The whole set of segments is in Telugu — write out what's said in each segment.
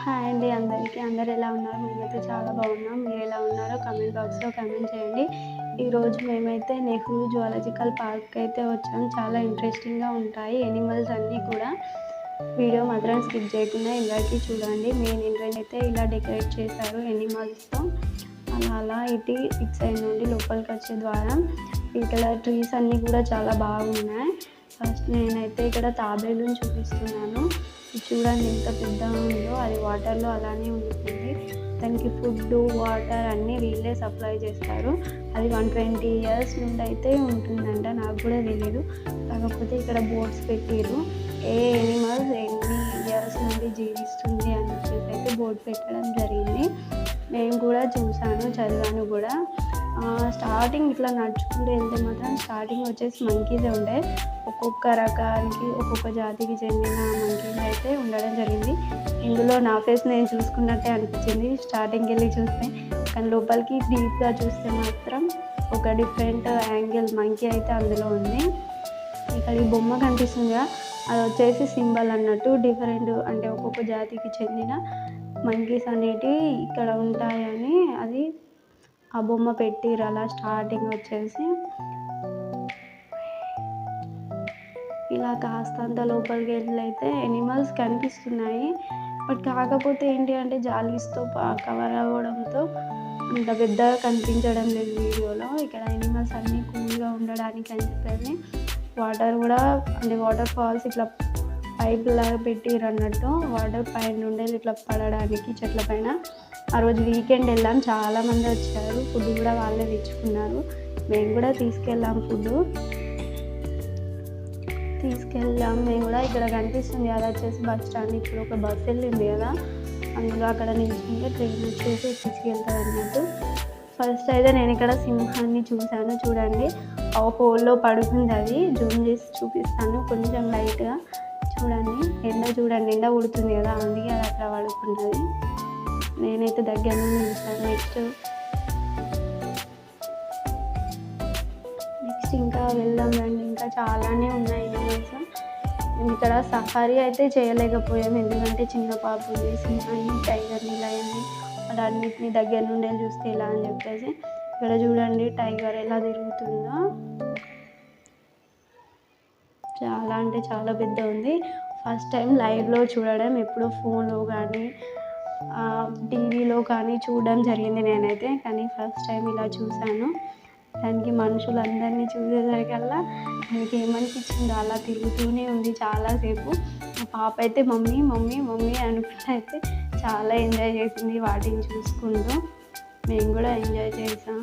హాయ్ అండి అందరికీ. అందరూ ఎలా ఉన్నారు? మేమైతే చాలా బాగున్నాం. మీరు ఎలా ఉన్నారో కామెంట్ బాక్స్‌లో కామెంట్ చేయండి. ఈరోజు మేమైతే నెహ్రూ జువాలజికల్ పార్క్‌కి అయితే వచ్చాం. చాలా ఇంట్రెస్టింగ్‌గా ఉంటాయి యానిమల్స్ అన్నీ కూడా. వీడియో మాత్రం స్కిప్ చేయకుండా ఎండ్ చూడండి. మెయిన్ ఎంట్రన్స్ అయితే ఇలా డెకరేట్ చేశారు యానిమల్స్‌తో. అలా ఇటు సైడ్ నుండి లోపలికి వచ్చే ద్వారం. ఇక్కడ ట్రీస్ అన్నీ కూడా చాలా బాగున్నాయి. ఫస్ట్ నేనైతే ఇక్కడ తాబేలుని చూపిస్తున్నాను. ఇది చూడండి ఎంత పెద్దగా ఉందో. అది వాటర్లో అలానే ఉంటుంది. దానికి ఫుడ్, వాటర్ అన్నీ వీళ్ళే సప్లై చేస్తారు. అది 120 years నుండి అయితే ఉంటుందంట. నాకు కూడా తెలియదు. కాకపోతే ఇక్కడ బోర్డ్స్ పెట్టిర్రు. ఏ యానిమల్స్ ఎన్ని ఇయర్స్ నుండి జీవిస్తుంది అని చెప్పేసి అయితే బోర్డు పెట్టడం జరిగింది. నేను కూడా చూశాను, చదివాను కూడా. స్టార్టింగ్ ఇట్లా నడుచుకుంటూ వెళ్తే మాత్రం స్టార్టింగ్ వచ్చేసి మంకీసే ఉండే. ఒక్కొక్క రకానికి ఒక్కొక్క జాతికి చెందిన మంకీస్ అయితే ఉండడం జరిగింది. ఇందులో నా ఫేస్ నేను చూసుకున్నట్టే అనిపించింది స్టార్టింగ్కి వెళ్ళి చూస్తే. కానీ లోపలికి డీప్గా చూస్తే మాత్రం ఒక డిఫరెంట్ యాంగిల్ మంకీ అయితే అందులో ఉంది. ఇక్కడ ఈ బొమ్మ కనిపిస్తుందిగా, అది వచ్చేసి సింబల్ అన్నట్టు. డిఫరెంట్ అంటే ఒక్కొక్క జాతికి చెందిన మంకీస్ అనేటివి ఇక్కడ ఉంటాయని అది ఆ బొమ్మ పెట్టిర్రు. అలా స్టార్టింగ్ వచ్చేసి ఇలా కాస్తంత లోపలికి వెళ్ళైతే యానిమల్స్ కనిపిస్తున్నాయి. బట్ కాకపోతే ఏంటి అంటే జాలీస్తో కవర్ అవ్వడంతో అంత పెద్దగా కనిపించడం లేదు వీడియోలో. ఇక్కడ యానిమల్స్ అన్నీ కూల్గా ఉండడానికి అని చెప్పేసి వాటర్ కూడా అంటే వాటర్ ఫాల్స్ ఇట్లా పైప్ లాగా పెట్టిర్రు అన్నట్టు. వాటర్ పైన నుండి ఇట్లా పడడానికి చెట్ల పైన. ఆ రోజు వీకెండ్ వెళ్ళాం, చాలామంది వచ్చారు. ఫుడ్ కూడా వాళ్ళే తెచ్చుకున్నారు. మేము కూడా తీసుకెళ్ళాం మేము కూడా. ఇక్కడ కనిపిస్తుంది అది వచ్చేసి బస్ స్టాండ్. ఇప్పుడు ఒక బస్సు వెళ్ళింది కదా, అందులో అక్కడ నిల్చుంటే ట్రైన్ వచ్చేసి తీసుకెళ్తుంది అన్నట్టు. ఫస్ట్ అయితే నేను ఇక్కడ సింహాన్ని చూశాను. చూడండి ఆ హోల్లో పడుకుంది. అది జూమ్ చేసి చూపిస్తాను కొంచెం లైట్గా. చూడండి ఎండ ఉడుతుంది కదా, అందుకే అది అక్కడ పడుకున్నది. నేనైతే దగ్గర నుండి చూసాను. నెక్స్ట్ ఇంకా వెళ్దాం రండి. ఇంకా చాలానే ఉన్నాయి యానిమల్స్. ఇక్కడ సఫారీ అయితే చేయలేకపోయాం, ఎందుకంటే చిన్న పాప ఉంది. సింహాన్ని, టైగర్ని, లయన్ని వాటన్నిటిని దగ్గర నుండి చూస్తే ఇలా అని చెప్పేసి. ఇక్కడ చూడండి టైగర్ ఎలా తిరుగుతుందో. చాలా అంటే చాలా పెద్ద ఉంది. ఫస్ట్ టైం లైవ్లో చూడడం, ఎప్పుడో ఫోన్లో కానీ టీవీలో కానీ చూడడం జరిగింది నేనైతే. కానీ ఫస్ట్ టైం ఇలా చూశాను. దానికి మనుషులందరినీ చూసేసరికల్లా దానికి ఏమనిపించిందో అలా తిరుగుతూనే ఉంది చాలాసేపు. మా పాప అయితే మమ్మీ మమ్మీ మమ్మీ అనుకుంటూ అయితే చాలా ఎంజాయ్ చేసింది వాటిని చూసుకుంటూ. మేము కూడా ఎంజాయ్ చేసాం.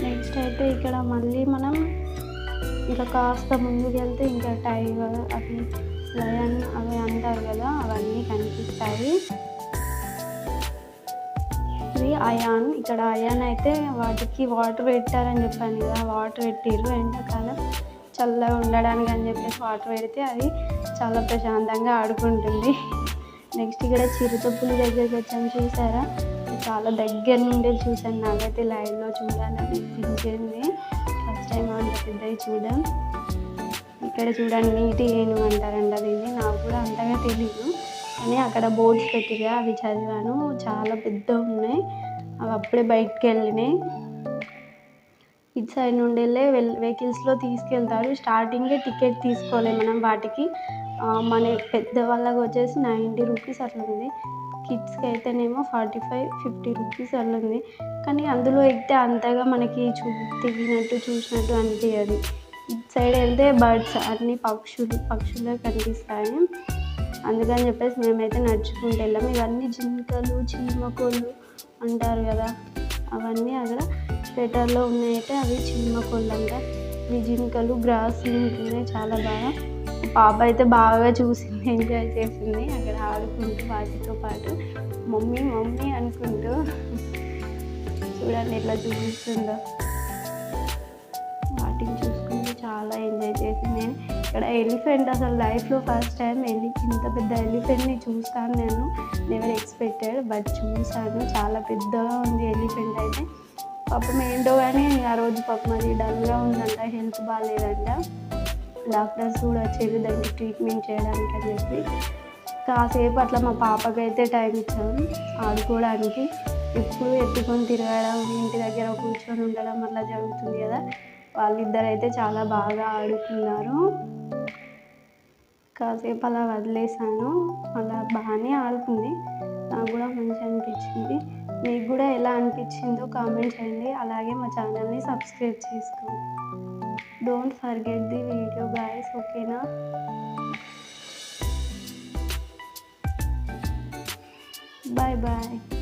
నెక్స్ట్ అయితే ఇక్కడ మళ్ళీ మనం ఇంకా కాస్త ముందుకు వెళ్తే ఇంకా టైగర్, అవి లయన్ అవి అంటారు కదా, అవన్నీ కనిపిస్తాయి. ఇది అయాన్. ఇక్కడ అయాన్ అయితే వాటికి వాటర్ పెట్టారని చెప్పాను కదా, వాటర్ పెట్టిర్రు. ఎండాకాలం చల్లగా ఉండడానికి అని చెప్పేసి వాటర్ పెడితే అది చాలా ప్రశాంతంగా ఆడుకుంటుంది. నెక్స్ట్ ఇక్కడ చిరుతపులి దగ్గరికి వచ్చాము, చూసారా? చాలా దగ్గర నుండి చూసాను. నాకైతే లైవ్లో చూడాలని అనిపించింది. ఫస్ట్ టైం అంత పెద్దవి చూడడం. ఇక్కడ చూడండి నీటి ఏనుగు అంటారంట దీన్ని. నాకు కూడా అంతగా తెలీదు, కానీ అక్కడ బోర్డ్స్ పెట్టిగా అవి చదివాను. చాలా పెద్దగా ఉన్నాయి. అవి అప్పుడే బయటకు వెళ్ళినాయి. ఇటు సైడ్ నుండి వెళ్ళే వెహికల్స్లో తీసుకెళ్తారు. స్టార్టింగే టికెట్ తీసుకోవాలి మనం వాటికి. మన పెద్దవాళ్ళకి వచ్చేసి 90 రూపీస్ అట్లా ఉంది. కిడ్స్కి అయితేనేమో 45-50 రూపీస్ అట్లా ఉంది. కానీ అందులో ఎక్కితే అంతగా మనకి తిరిగినట్టు చూసినట్టు అనిపించదు. ఇటు సైడ్ వెళ్తే బర్డ్స్ అన్ని పక్షులే కనిపిస్తాయి. అందుకని చెప్పేసి మేమైతే నడుచుకుంటూ వెళ్ళాము. ఇవన్నీ జింకలు, చీమకోళ్ళు అంటారు కదా, అవన్నీ అక్కడ స్వెటర్లో ఉన్నాయితే అవి చీమకోళ్ళు అంట. ఇవి జింకలు. గ్రాస్ ఉంటున్నాయి చాలా బాగా. పాప అయితే బాగా చూసింది, ఎంజాయ్ చేసింది అక్కడ ఆడుకుంటూ వాటితో పాటు. మమ్మీ మమ్మీ అనుకుంటూ. చూడండి ఎట్లా చూపిస్తుందో. వాటిని చూసుకుంటూ చాలా ఎంజాయ్ చేసింది. ఇక్కడ ఎలిఫెంట్ అసలు లైఫ్లో ఫస్ట్ టైం ఇంత పెద్ద ఎలిఫెంట్ని చూస్తాను నేను. నెవర్ ఎక్స్పెక్టెడ్, బట్ చూసాను. చాలా పెద్దగా ఉంది ఎలిఫెంట్ అయితే. పాపం ఏంటో కానీ ఆ రోజు పాపం అది డల్గా ఉందంట, హెల్త్ బాగాలేదంట. డాక్టర్స్ కూడా వచ్చేది దానికి ట్రీట్మెంట్ చేయడానికి అని చెప్పి. కాసేపు అట్లా మా పాపకైతే టైం ఇచ్చాము ఆడుకోవడానికి. ఎప్పుడు ఎత్తుకొని తిరగడం, ఇంటి దగ్గర కూర్చొని ఉండడం అట్లా జరుగుతుంది కదా. వాళ్ళిద్దరైతే చాలా బాగా ఆడుకున్నారు. కాసేపు అలా వదిలేసాను, అలా బాగానే ఆడుకుంది. నాకు కూడా మంచిగా అనిపించింది. మీకు కూడా ఎలా అనిపించిందో కామెంట్ చేయండి. అలాగే మా ఛానల్ని సబ్స్క్రైబ్ చేసుకోండి. Don't forget the video guys, ఓకేనా? Bye bye.